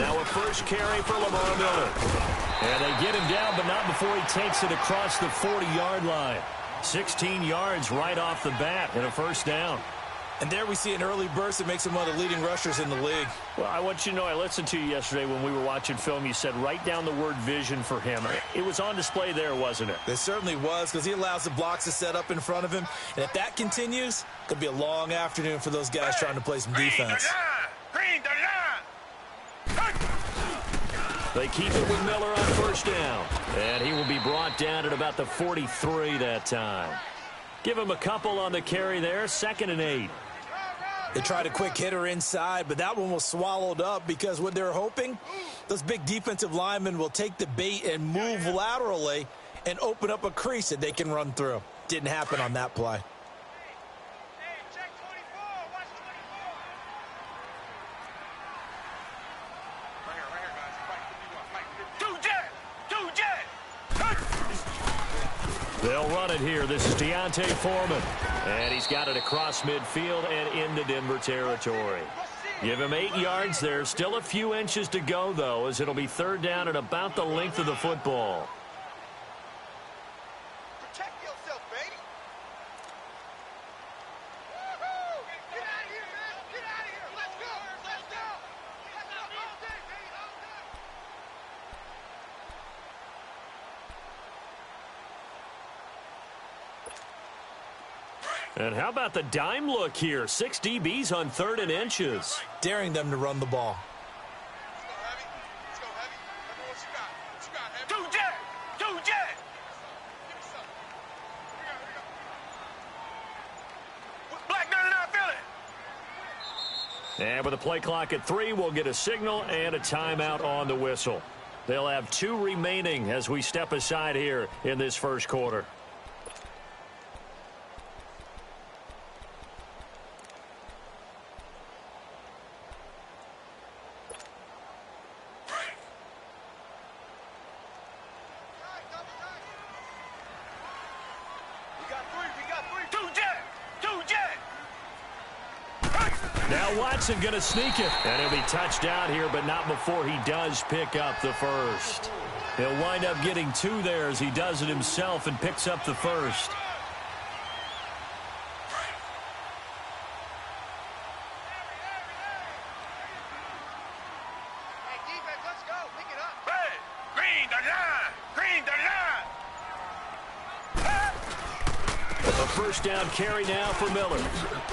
Now a first carry for Lamar Miller. And they get him down, but not before he takes it across the 40-yard line. 16 yards right off the bat and a first down. And there we see an early burst that makes him one of the leading rushers in the league. Well, I want you to know, I listened to you yesterday when we were watching film. You said write down the word vision for him. It was on display there, wasn't it? It certainly was, because he allows the blocks to set up in front of him. And if that continues, it could be a long afternoon for those guys trying to play some defense. They keep it with Miller on first down. And he will be brought down at about the 43 that time. Give him a couple on the carry there, 2nd and 8. They tried a quick hitter inside, but that one was swallowed up because what they're hoping, those big defensive linemen will take the bait and move laterally and open up a crease that they can run through. Didn't happen on that play. They'll run it here. This is Deontay Foreman. And he's got it across midfield and into Denver territory. Give him 8 yards there. Still a few inches to go, though, as it'll be 3rd down at about the length of the football. Protect yourself, baby. Get out of here, man. Get out of here. Let's go. Let's go. All day, baby. All day. And how about the dime look here? 6 DBs on 3rd and inches. Daring them to run the ball. Let's go, Heavy. Let's go, Heavy. Remember what you got. What you got, Heavy? Two jet. Give me some. Here we go. Black 99, feel it. And with a play clock at 3, we'll get a signal and a timeout on the whistle. They'll have 2 remaining as we step aside here in this first quarter. Watson going to sneak it. And he'll be touched down here, but not before he does pick up the first. He'll wind up getting 2 there as he does it himself and picks up the first. Hey, defense, let's go. Pick it up. Red, green, the line. Green, the line. A first down carry now for Miller.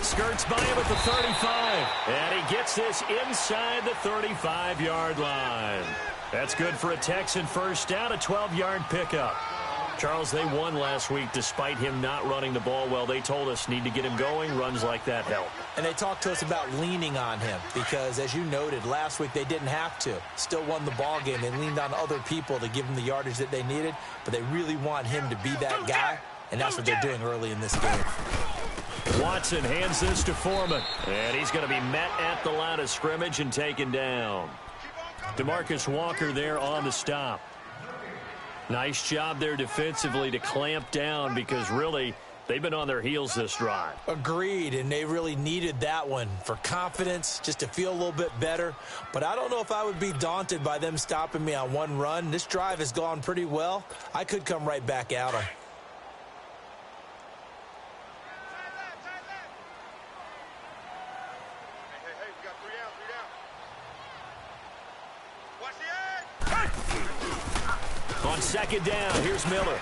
Skirts by him at the 35. And he gets this inside the 35-yard line. That's good for a Texan first down, a 12-yard pickup. Charles, they won last week despite him not running the ball well. They told us need to get him going. Runs like that help. And they talked to us about leaning on him because, as you noted, last week they didn't have to. Still won the ball game. They leaned on other people to give them the yardage that they needed, but they really want him to be that guy, and that's what they're doing early in this game. Watson hands this to Foreman, and he's going to be met at the line of scrimmage and taken down. DeMarcus Walker there on the stop. Nice job there defensively to clamp down because really they've been on their heels this drive. Agreed, and they really needed that one for confidence, just to feel a little bit better. But I don't know if I would be daunted by them stopping me on one run. This drive has gone pretty well. I could come right back at them. On second down, here's Miller.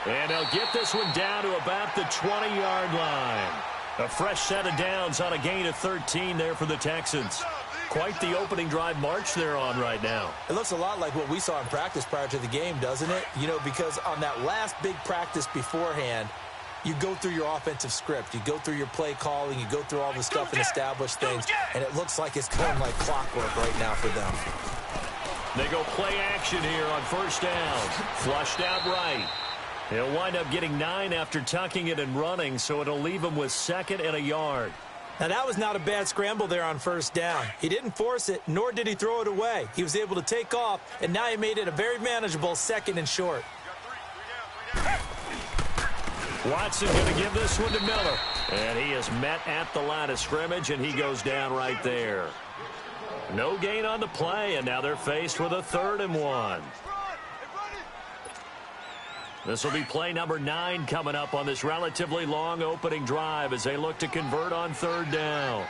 And they'll get this one down to about the 20-yard line. A fresh set of downs on a gain of 13 there for the Texans. Quite the opening drive march they're on right now. It looks a lot like what we saw in practice prior to the game, doesn't it? You know, because on that last big practice beforehand, you go through your offensive script. You go through your play calling. You go through all the stuff and establish things. And it looks like it's going like clockwork right now for them. They go play action here on first down. Flushed out right. He'll wind up getting 9 after tucking it and running, so it'll leave him with 2nd and a yard. Now, that was not a bad scramble there on first down. He didn't force it, nor did he throw it away. He was able to take off, and now he made it a very manageable 2nd and short. Watson going to give this one to Miller. And he is met at the line of scrimmage, and he goes down right there. No gain on the play, and now they're faced with a 3rd and 1. This will be play number 9 coming up on this relatively long opening drive as they look to convert on 3rd down.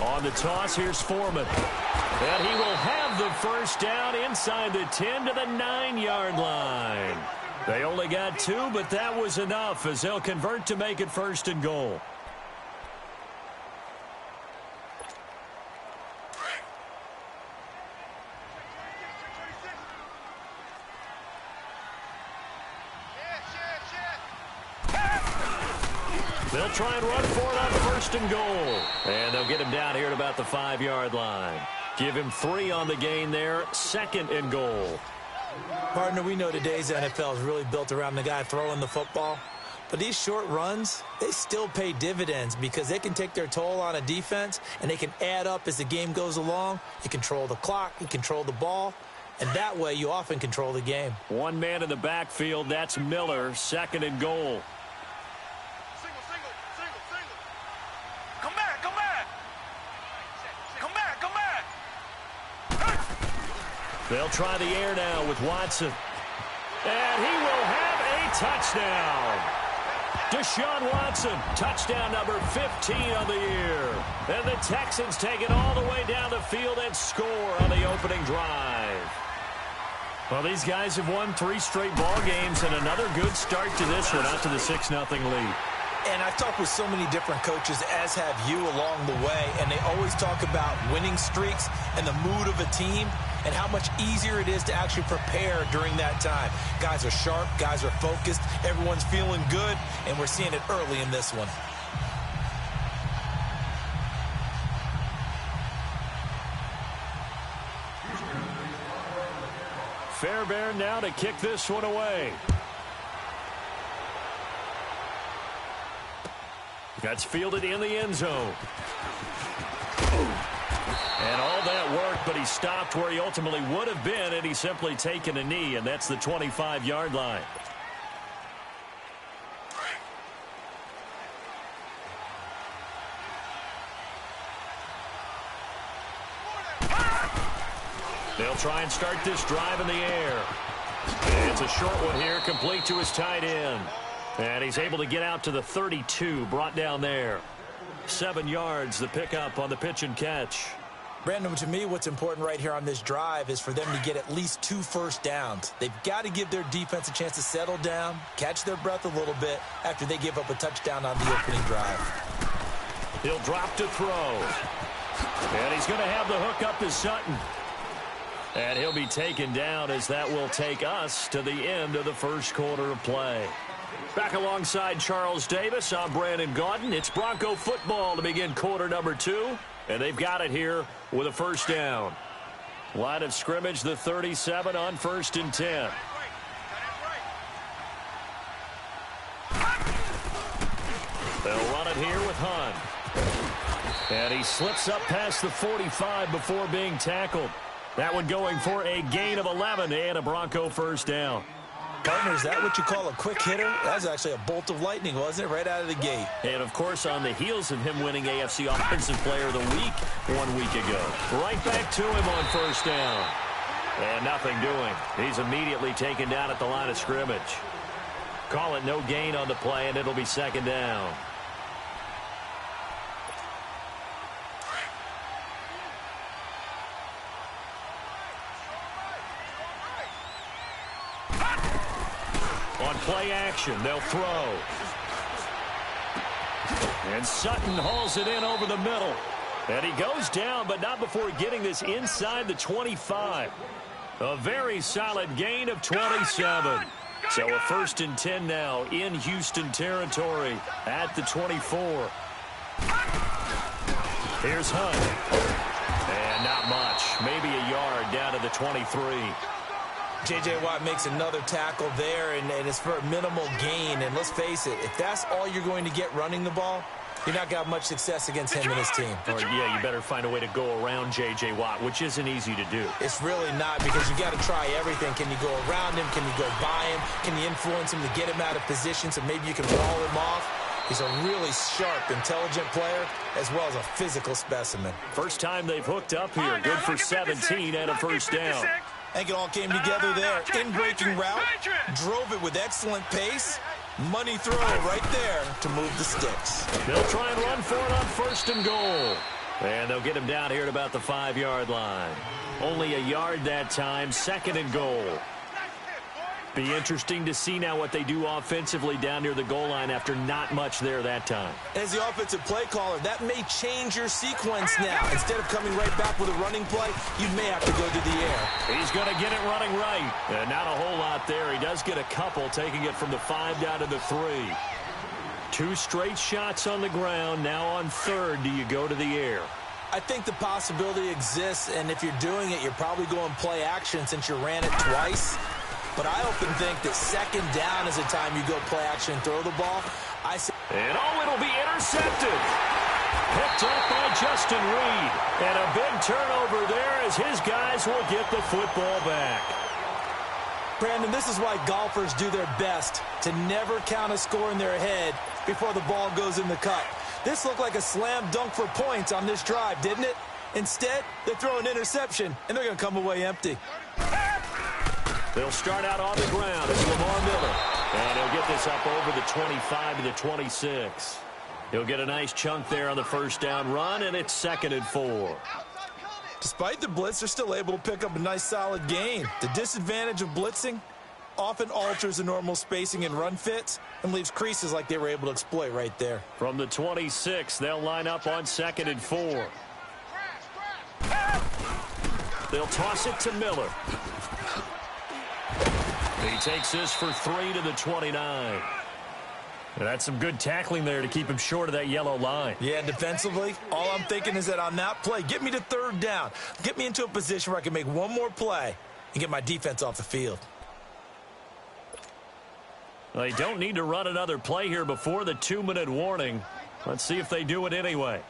On the toss, here's Foreman. And he will have the first down inside the 10 to the 9-yard line. They only got 2, but that was enough as they'll convert to make it 1st and goal. They'll try and run for it on 1st and goal. And they'll get him down here at about the 5-yard line. Give him 3 on the gain there. 2nd and goal. Partner, we know today's NFL is really built around the guy throwing the football. But these short runs, they still pay dividends because they can take their toll on a defense and they can add up as the game goes along. You control the clock, you control the ball, and that way you often control the game. One man in the backfield, that's Miller. 2nd and goal. They'll try the air now with Watson. And he will have a touchdown. Deshaun Watson, touchdown number 15 on the year. And the Texans take it all the way down the field and score on the opening drive. Well, these guys have won 3 straight ball games and another good start to this one, out to the 6-0 lead. And I've talked with so many different coaches, as have you, along the way, and they always talk about winning streaks and the mood of a team and how much easier it is to actually prepare during that time. Guys are sharp, guys are focused, everyone's feeling good, and we're seeing it early in this one. Fairbairn now to kick this one away. That's fielded in the end zone. And all that work, but he stopped where he ultimately would have been, and he's simply taken a knee, and that's the 25-yard line. They'll try and start this drive in the air. And it's a short one here, complete to his tight end. And he's able to get out to the 32, brought down there. 7 yards, the pickup on the pitch and catch. Brandon, to me, what's important right here on this drive is for them to get at least 2 first downs. They've got to give their defense a chance to settle down, catch their breath a little bit after they give up a touchdown on the opening drive. He'll drop to throw. And he's going to have the hook up to Sutton. And he'll be taken down as that will take us to the end of the first quarter of play. Back alongside Charles Davis, I'm Brandon Gaudin. It's Bronco football to begin quarter number 2. And they've got it here with a first down. Line of scrimmage, the 37 on 1st and 10. They'll run it here with Hunt. And he slips up past the 45 before being tackled. That one going for a gain of 11 and a Bronco first down. Partner, is that what you call a quick hitter? That was actually a bolt of lightning, wasn't it? Right out of the gate. And, of course, on the heels of him winning AFC Offensive Player of the Week 1 week ago. Right back to him on first down. And nothing doing. He's immediately taken down at the line of scrimmage. Call it no gain on the play, and it'll be 2nd down. On play action, they'll throw. And Sutton hauls it in over the middle. And he goes down, but not before getting this inside the 25. A very solid gain of 27. So a 1st and 10 now in Houston territory at the 24. Here's Hunt. And not much. Maybe a yard down to the 23. J.J. Watt makes another tackle there, and it's for a minimal gain. And let's face it, if that's all you're going to get running the ball, you're not going to have much success against him and his team. Or, yeah, you better find a way to go around J.J. Watt, which isn't easy to do. It's really not, because you got to try everything. Can you go around him? Can you go by him? Can you influence him to get him out of position so maybe you can wall him off? He's a really sharp, intelligent player, as well as a physical specimen. First time they've hooked up here. Good for 17 and a first down. I think it all came together there. In-breaking route, drove it with excellent pace. Money throw right there to move the sticks. They'll try and run for it on first and goal. And they'll get him down here at about the 5-yard line. Only a yard that time, second and goal. Be interesting to see now what they do offensively down near the goal line after not much there that time. As the offensive play caller, that may change your sequence now. Instead of coming right back with a running play, you may have to go to the air. He's going to get it running right. And not a whole lot there. He does get a couple, taking it from the 5 down to the 3. 2 straight shots on the ground. Now on third, do you go to the air? I think the possibility exists, and if you're doing it, you're probably going play action since you ran it twice. But I often think that second down is the time you go play action and throw the ball. And it'll be intercepted. Picked up by Justin Reed. And a big turnover there as his guys will get the football back. Brandon, this is why golfers do their best to never count a score in their head before the ball goes in the cup. This looked like a slam dunk for points on this drive, didn't it? Instead, they throw an interception, and they're going to come away empty. They'll start out on the ground. It's Lamar Miller. And he'll get this up over the 25 to the 26. He'll get a nice chunk there on the first down run, and it's second and 4. Despite the blitz, they're still able to pick up a nice solid gain. The disadvantage of blitzing often alters the normal spacing and run fits and leaves creases like they were able to exploit right there. From the 26, they'll line up on second and 4. They'll toss it to Miller. He takes this for 3 to the 29. And that's some good tackling there to keep him short of that yellow line. Yeah, defensively, all I'm thinking is that on that play, get me to third down. Get me into a position where I can make one more play and get my defense off the field. They don't need to run another play here before the 2-minute warning. Let's see if they do it anyway.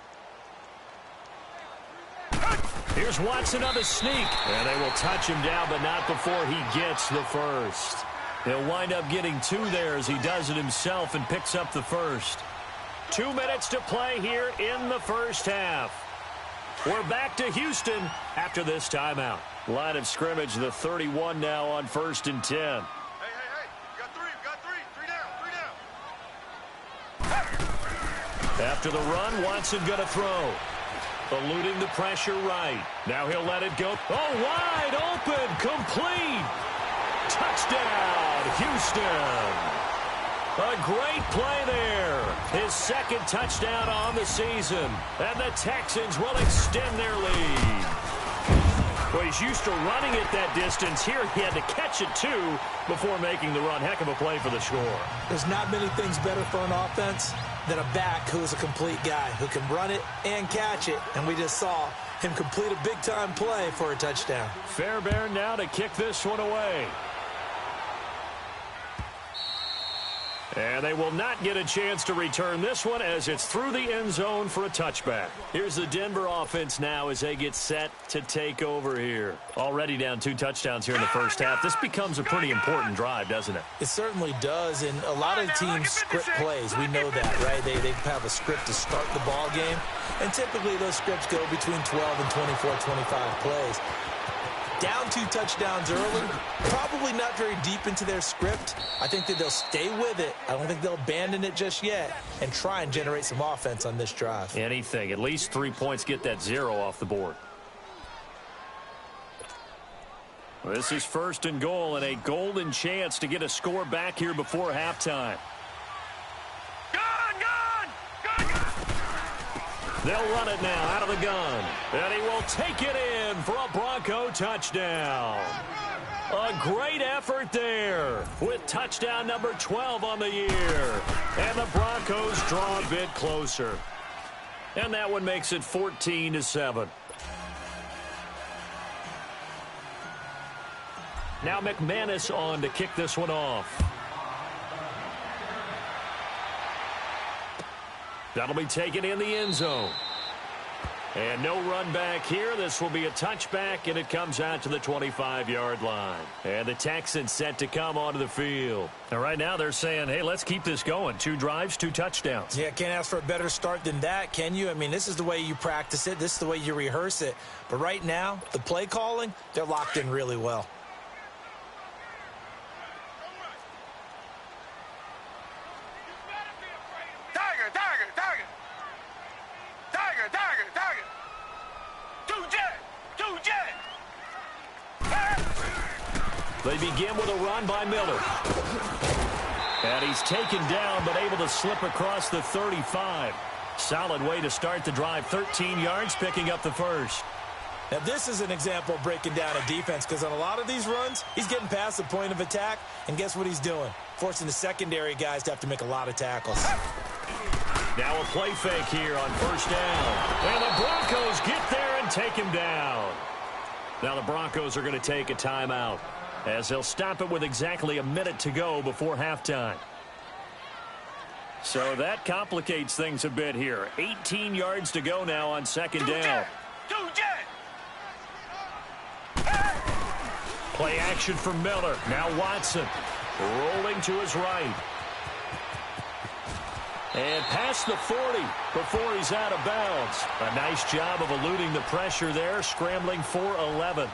Here's Watson on the sneak. And they will touch him down, but not before he gets the first. He'll wind up getting 2 there as he does it himself and picks up the first. 2 minutes to play here in the first half. We're back to Houston after this timeout. Line of scrimmage, the 31 now on first and 10. Hey. We got three. 3 down. After the run, Watson going to throw. Eluding the pressure right. Now he'll let it go. Oh, wide open. Complete. Touchdown, Houston. A great play there. His second touchdown on the season. And the Texans will extend their lead. Well, he's used to running it that distance. Here he had to catch it, too, before making the run. Heck of a play for the score. There's not many things better for an offense than a back who is a complete guy who can run it and catch it. And we just saw him complete a big-time play for a touchdown. Fairbairn now to kick this one away. And they will not get a chance to return this one as it's through the end zone for a touchback. Here's the Denver offense now as they get set to take over here. Already down 2 touchdowns here in the first half. This becomes a pretty important drive, doesn't it? It certainly does, and a lot of teams script plays. We know that, right? They have a script to start the ball game, and typically those scripts go between 12 and 24, 25 plays. Down 2 touchdowns early, probably not very deep into their script. I think that they'll stay with it. I don't think they'll abandon it just yet and try and generate some offense on this drive. Anything. At least 3 points, get that 0 off the board. This is first and goal and a golden chance to get a score back here before halftime. They'll run it now out of the gun. And he will take it in for a Bronco touchdown. A great effort there with touchdown number 12 on the year. And the Broncos draw a bit closer. And that one makes it 14-7. Now McManus on to kick this one off. That'll be taken in the end zone. And no run back here. This will be a touchback, and it comes out to the 25-yard line. And the Texans set to come onto the field. And right now they're saying, hey, let's keep this going. 2 drives, 2 touchdowns. Yeah, can't ask for a better start than that, can you? I mean, this is the way you practice it. This is the way you rehearse it. But right now, the play calling, they're locked in really well. They begin with a run by Miller. And he's taken down, but able to slip across the 35. Solid way to start the drive. 13 yards, picking up the first. Now, this is an example of breaking down a defense, because on a lot of these runs, he's getting past the point of attack, and guess what he's doing? Forcing the secondary guys to have to make a lot of tackles. Now a play fake here on first down. And the Broncos get there and take him down. Now the Broncos are going to take a timeout, as they'll stop it with exactly a minute to go before halftime. So that complicates things a bit here. 18 yards to go now on second down. Play action for Miller. Now Watson rolling to his right. And past the 40 before he's out of bounds. A nice job of eluding the pressure there, scrambling for 11.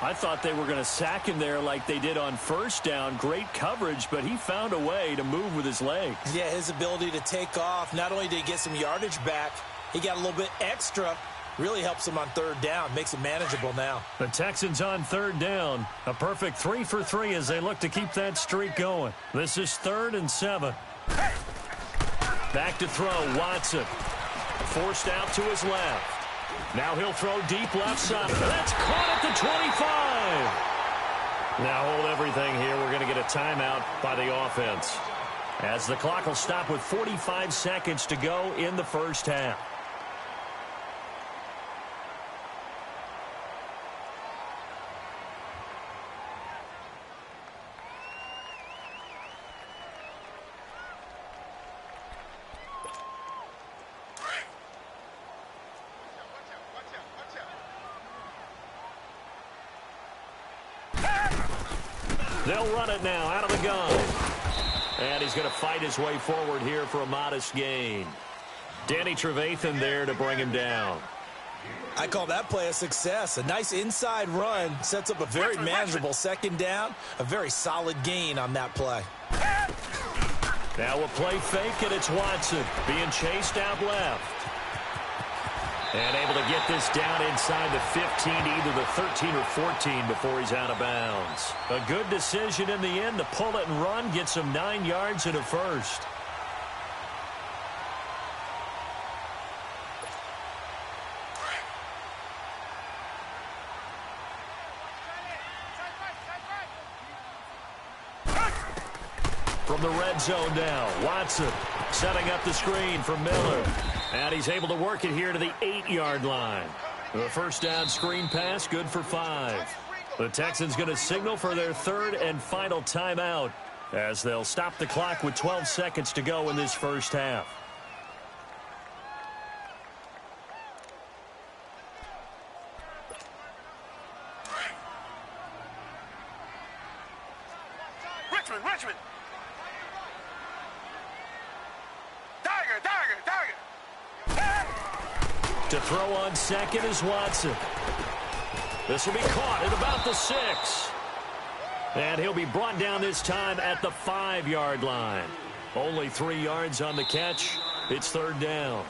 I thought they were going to sack him there like they did on first down. Great coverage, but he found a way to move with his legs. Yeah, his ability to take off. Not only did he get some yardage back, he got a little bit extra. Really helps him on third down. Makes it manageable now. The Texans on third down. A perfect 3 for 3 as they look to keep that streak going. This is 3rd and 7. Back to throw, Watson. Forced out to his left. Now he'll throw deep left side. That's caught at the 25. Now hold everything here. We're going to get a timeout by the offense, as the clock will stop with 45 seconds to go in the first half. They'll run it now out of the gun. And he's going to fight his way forward here for a modest gain. Danny Trevathan there to bring him down. I call that play a success. A nice inside run sets up a very manageable second down. A very solid gain on that play. Now a play fake, and it's Watson being chased out left. And able to get this down inside the 15 to either the 13 or 14 before he's out of bounds. A good decision in the end to pull it and run, gets him 9 yards and a first. From the red zone now, Watson setting up the screen for Miller. And he's able to work it here to the 8-yard line. The first down screen pass, good for 5. The Texans going to signal for their 3rd and final timeout, as they'll stop the clock with 12 seconds to go in this first half. Richmond. To throw on second is Watson. This will be caught at about the 6. And he'll be brought down this time at the 5-yard line. Only 3 yards on the catch. It's 3rd down.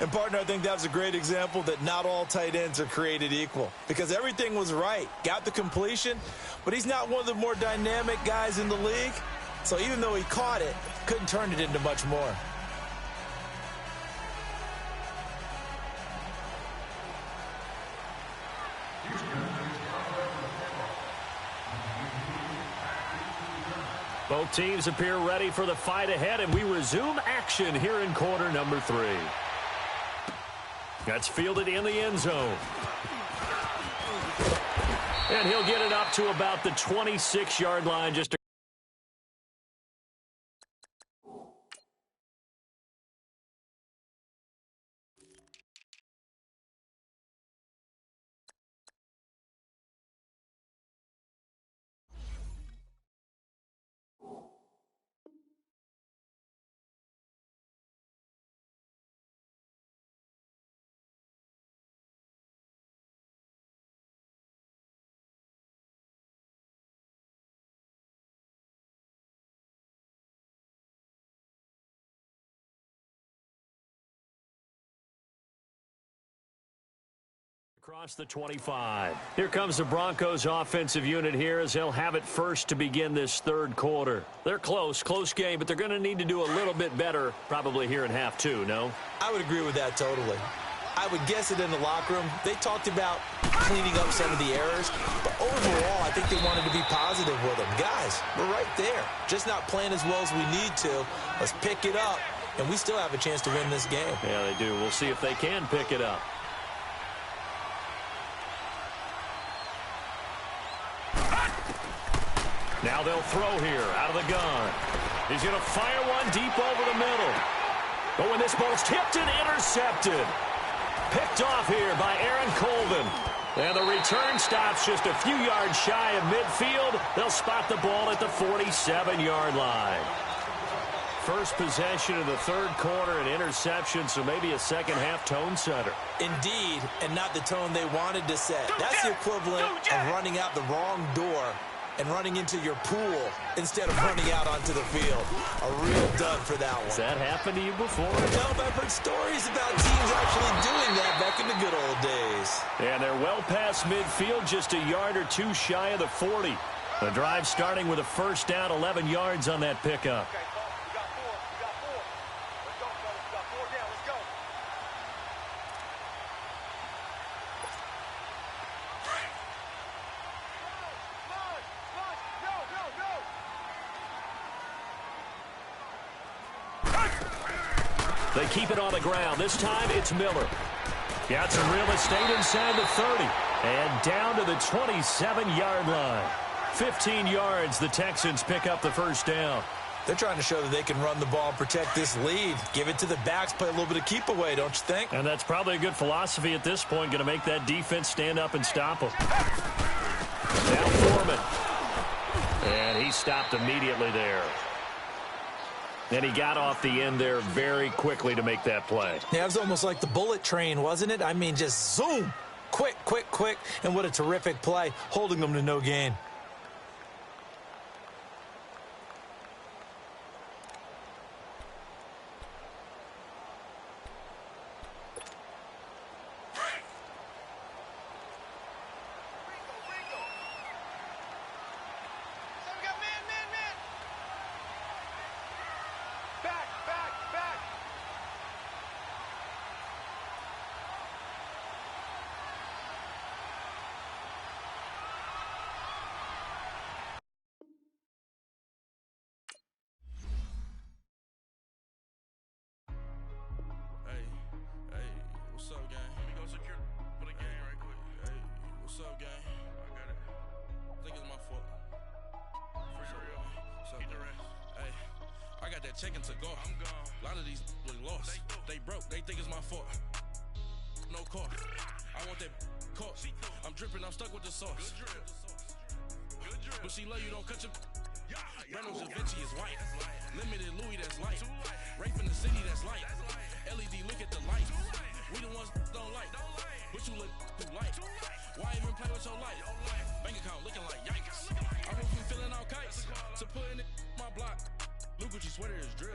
And, partner, I think that was a great example that not all tight ends are created equal, because everything was right. Got the completion, but he's not one of the more dynamic guys in the league. So even though he caught it, couldn't turn it into much more. Both teams appear ready for the fight ahead, and we resume action here in quarter number 3. That's fielded in the end zone. And he'll get it up to about the 26-yard line, just Across the 25. Here comes the Broncos offensive unit here as they'll have it first to begin this third quarter. They're close game, but they're going to need to do a little bit better probably here in half two, no? I would agree with that totally. I would guess it in the locker room. They talked about cleaning up some of the errors, but overall, I think they wanted to be positive with them. Guys, we're right there. Just not playing as well as we need to. Let's pick it up, and we still have a chance to win this game. Yeah, they do. We'll see if they can pick it up. Now they'll throw here out of the gun. He's going to fire one deep over the middle. But when this ball's tipped and intercepted. Picked off here by Aaron Colvin. And the return stops just a few yards shy of midfield. They'll spot the ball at the 47-yard line. First possession of the third quarter, an interception, so maybe a second-half tone setter. Indeed, and not the tone they wanted to set. That's the equivalent of running out the wrong door and running into your pool instead of running out onto the field. A real dud for that one. Has that happened to you before? No, but I've heard stories about teams actually doing that back in the good old days. And they're well past midfield, just a yard or two shy of the 40. The drive starting with a first down, 11 yards on that pickup. Okay, we got four. Let's go, fellas. We got 4 down. Let's go. They keep it on the ground. This time it's Miller. Got some real estate inside the 30. And down to the 27-yard line. 15 yards, the Texans pick up the first down. They're trying to show that they can run the ball and protect this lead. Give it to the backs, play a little bit of keep away, don't you think? And that's probably a good philosophy at this point, going to make that defense stand up and stop them. Now Foreman. And he stopped immediately there. And he got off the end there very quickly to make that play. Yeah, it was almost like the bullet train, wasn't it? I mean, just zoom. Quick. And what a terrific play, holding them to no gain. What's up, gang? Let me go secure for the game right quick. Hey, what's up, gang? I got it. I think it's my fault. For real. Get the rest. Hey, I got that check-in to go. I'm gone. A lot of these look lost. They broke. They think it's my fault. No car. I want that car. I'm dripping. I'm stuck with the sauce. Good drip. But she love you. Don't cut your... Reynolds Da Vinci is white. Limited Louis, that's light. Rape in the city, that's light. LED, look at the light. We the ones don't like. But you look too light. Why even play with your life? Bank account looking like yikes. I hope you feeling all kites. To put in my block. Blue Gucci sweater is drill.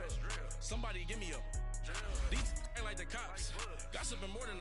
Somebody give me a... These ain't like the cops. Gossiping more than...